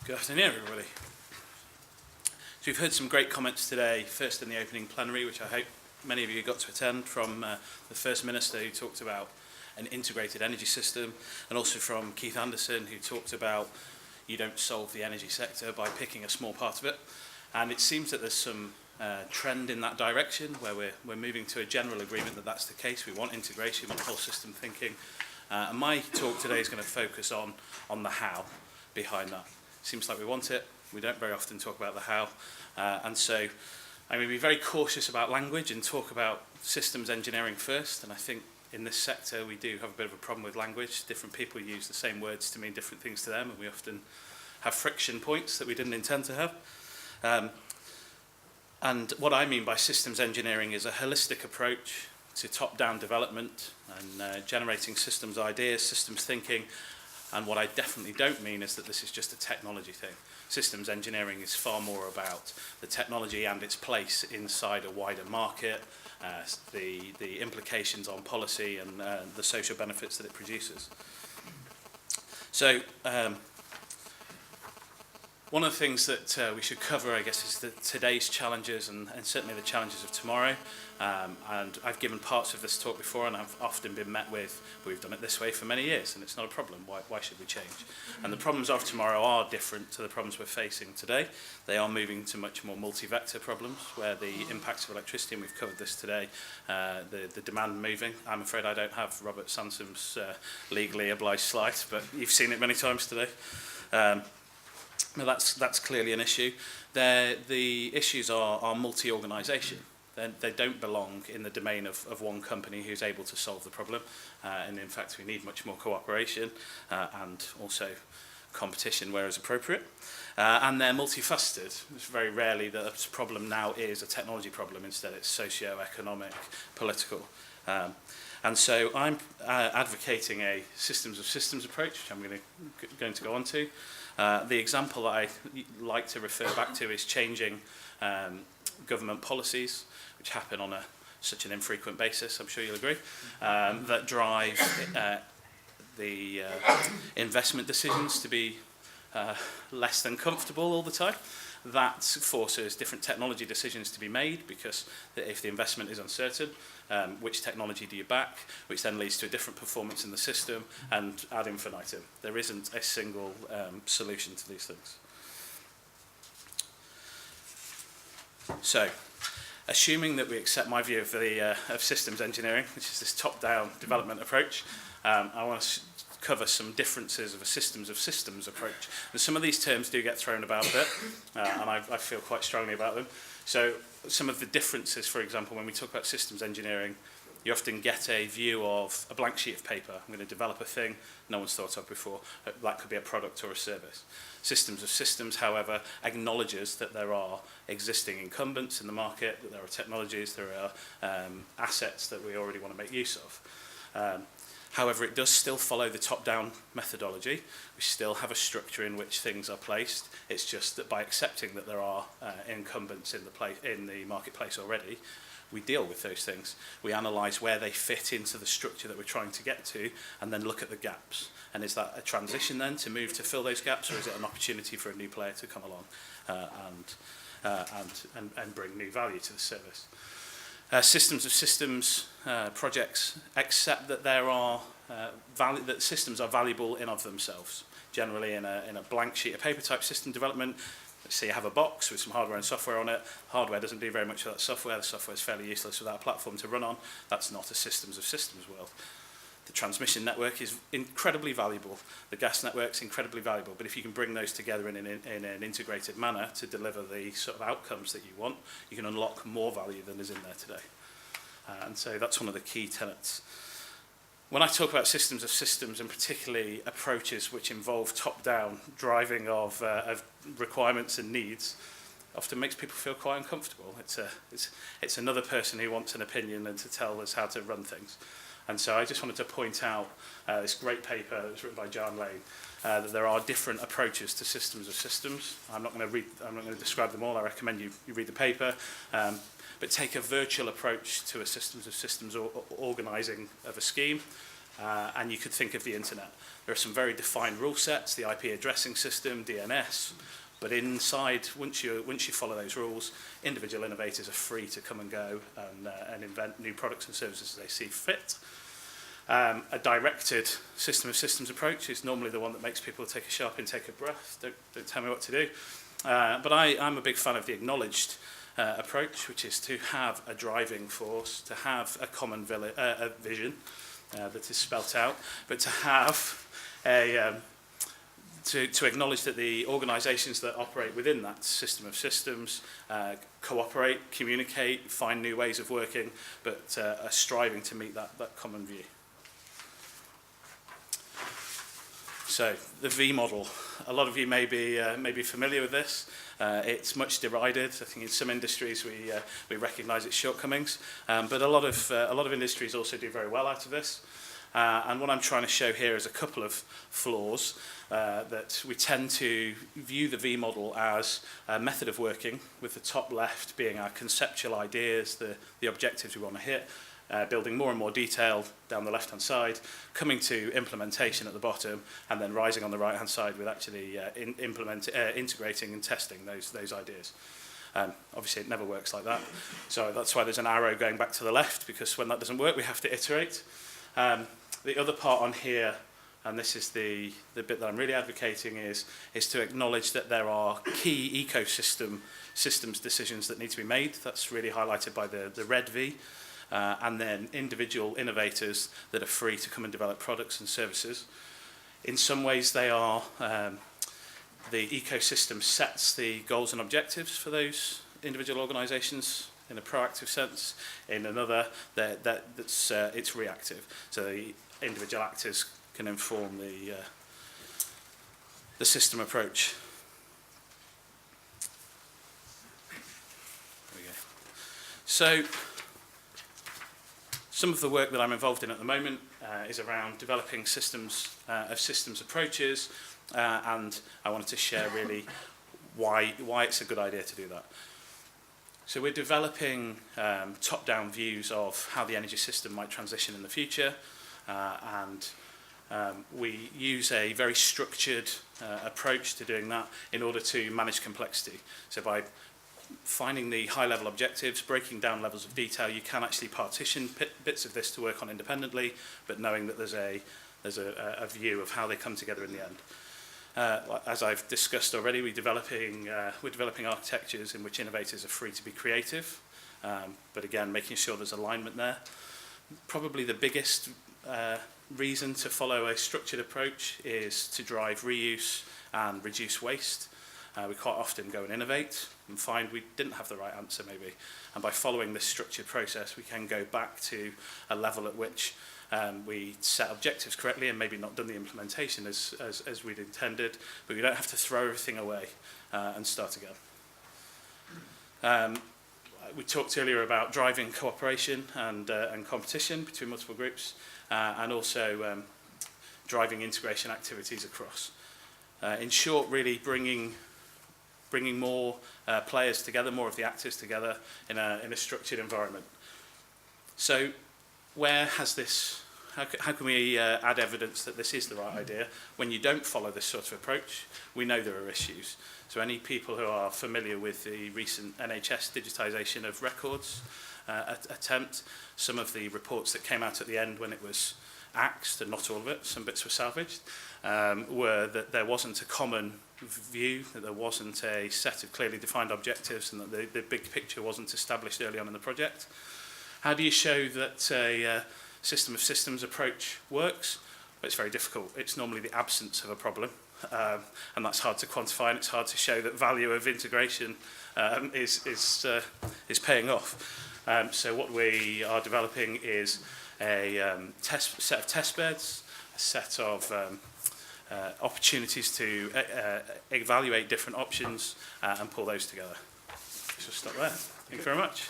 Good afternoon, everybody. So we've heard some great comments today, first in the opening plenary, which I hope many of you got to attend, from the First Minister, who talked about an integrated energy system, and also from Keith Anderson, who talked about you don't solve the energy sector by picking a small part of it. And it seems that there's some trend in that direction, where we're moving to a general agreement that that's the case. We want integration, we want whole system thinking. And my talk today is going to focus on the how behind that. Seems like we want it. We don't very often talk about the how. And so I'm going to be very cautious about language and talk about systems engineering first. And I think in this sector we do have a bit of a problem with language. Different people use the same words to mean different things to them, and we often have friction points that we didn't intend to have. And what I mean by systems engineering is a holistic approach to top-down development and generating systems ideas, systems thinking. And what I definitely don't mean is that this is just a technology thing. Systems engineering is far more about the technology and its place inside a wider market, the implications on policy and the social benefits that it produces. So one of the things that we should cover, I guess, is today's challenges and certainly the challenges of tomorrow. And I've given parts of this talk before, and I've often been met with, we've done it this way for many years, and it's not a problem. Why should we change? And the problems of tomorrow are different to the problems we're facing today. They are moving to much more multi-vector problems, where the impacts of electricity, and we've covered this today, the demand moving. I'm afraid I don't have Robert Sansom's legally obliged slide, but you've seen it many times today. Now that's clearly an issue. The issues are multi-organisation. They don't belong in the domain of one company who's able to solve the problem. And in fact, we need much more cooperation and also competition where is appropriate. And they're multifaceted. It's very rarely that a problem now is a technology problem. Instead, it's socio-economic, political. And so I'm advocating a systems of systems approach, which I'm going to go on to. The example that I like to refer back to is changing government policies, which happen on such an infrequent basis, I'm sure you'll agree, that drive the investment decisions to be less than comfortable all the time. That forces different technology decisions to be made, because if the investment is uncertain, which technology do you back, which then leads to a different performance in the system, and ad infinitum. There isn't a single solution to these things. So, assuming that we accept my view of systems engineering, which is this top-down development approach, I want to cover some differences of a systems approach. And some of these terms do get thrown about a bit, and I feel quite strongly about them. So some of the differences, for example, when we talk about systems engineering, you often get a view of a blank sheet of paper. I'm going to develop a thing no one's thought of before. That could be a product or a service. Systems of systems, however, acknowledges that there are existing incumbents in the market, that there are technologies, there are assets that we already want to make use of. However, it does still follow the top-down methodology. We still have a structure in which things are placed. It's just that by accepting that there are incumbents in the marketplace already, we deal with those things. We analyse where they fit into the structure that we're trying to get to, and then look at the gaps. And is that a transition then to move to fill those gaps, or is it an opportunity for a new player to come along and bring new value to the service? Systems of systems projects accept that that systems are valuable in of themselves. Generally, in a blank sheet of paper type system development, let's say you have a box with some hardware and software on it. Hardware doesn't do very much of that software. The software is fairly useless without a platform to run on. That's not a systems of systems world. The transmission network is incredibly valuable. The gas network is incredibly valuable. But if you can bring those together in an integrated manner to deliver the sort of outcomes that you want, you can unlock more value than is in there today. And so that's one of the key tenets. When I talk about systems of systems, and particularly approaches which involve top-down driving of requirements and needs, often makes people feel quite uncomfortable. It's another person who wants an opinion and to tell us how to run things. And so I just wanted to point out this great paper that was written by John Lane, that there are different approaches to systems of systems. I'm not going to describe them all. I recommend you read the paper. But take a virtual approach to a systems of systems organising of a scheme. and you could think of the internet. There are some very defined rule sets, the IP addressing system, DNS, but inside, once you follow those rules, individual innovators are free to come and go and invent new products and services as they see fit. A directed system of systems approach is normally the one that makes people take a sharp intake of breath. Don't tell me what to do. But I'm a big fan of the acknowledged approach, which is to have a driving force, to have a common vision that is spelt out, but to have to acknowledge that the organisations that operate within that system of systems cooperate, communicate, find new ways of working, but are striving to meet that common view. So the V model, a lot of you may be familiar with this. It's much derided. I think in some industries we recognise its shortcomings, but a lot of industries also do very well out of this. And what I'm trying to show here is a couple of flaws that we tend to view the V model as a method of working, with the top left being our conceptual ideas, the objectives we want to hit, building more and more detail down the left-hand side, coming to implementation at the bottom, and then rising on the right-hand side with actually integrating and testing those ideas. Obviously, it never works like that. So that's why there's an arrow going back to the left, because when that doesn't work, we have to iterate. The other part on here, and this is the bit that I'm really advocating, is to acknowledge that there are key systems decisions that need to be made. That's really highlighted by the red V. And then individual innovators that are free to come and develop products and services. In some ways, they are the ecosystem sets the goals and objectives for those individual organisations in a proactive sense. In another, it's reactive. So the individual actors can inform the system approach. There we go. So some of the work that I'm involved in at the moment is around developing systems approaches, and I wanted to share really why it's a good idea to do that. So we're developing top-down views of how the energy system might transition in the future, and we use a very structured approach to doing that in order to manage complexity. So by finding the high-level objectives, breaking down levels of detail, you can actually partition bits of this to work on independently, but knowing that there's a view of how they come together in the end. As I've discussed already, we're developing architectures in which innovators are free to be creative, but again, making sure there's alignment there. Probably the biggest reason to follow a structured approach is to drive reuse and reduce waste. We quite often go and innovate and find we didn't have the right answer maybe. And by following this structured process, we can go back to a level at which we set objectives correctly and maybe not done the implementation as we'd intended, but we don't have to throw everything away and start again. We talked earlier about driving cooperation and competition between multiple groups, and also driving integration activities across. In short, really bringing more players together, more of the actors together in a structured environment. So where has this, how can we add evidence that this is the right idea? When you don't follow this sort of approach, we know there are issues. So any people who are familiar with the recent NHS digitisation of records attempt, some of the reports that came out at the end when it was axed, and not all of it, some bits were salvaged, were that there wasn't a common view, that there wasn't a set of clearly defined objectives, and that the big picture wasn't established early on in the project. How do you show that a system of systems approach works? Well, it's very difficult. It's normally the absence of a problem, and that's hard to quantify, and it's hard to show that value of integration is paying off. So what we are developing is a set of test beds, a set of opportunities to evaluate different options and pull those together. So stop there. Thank you very much.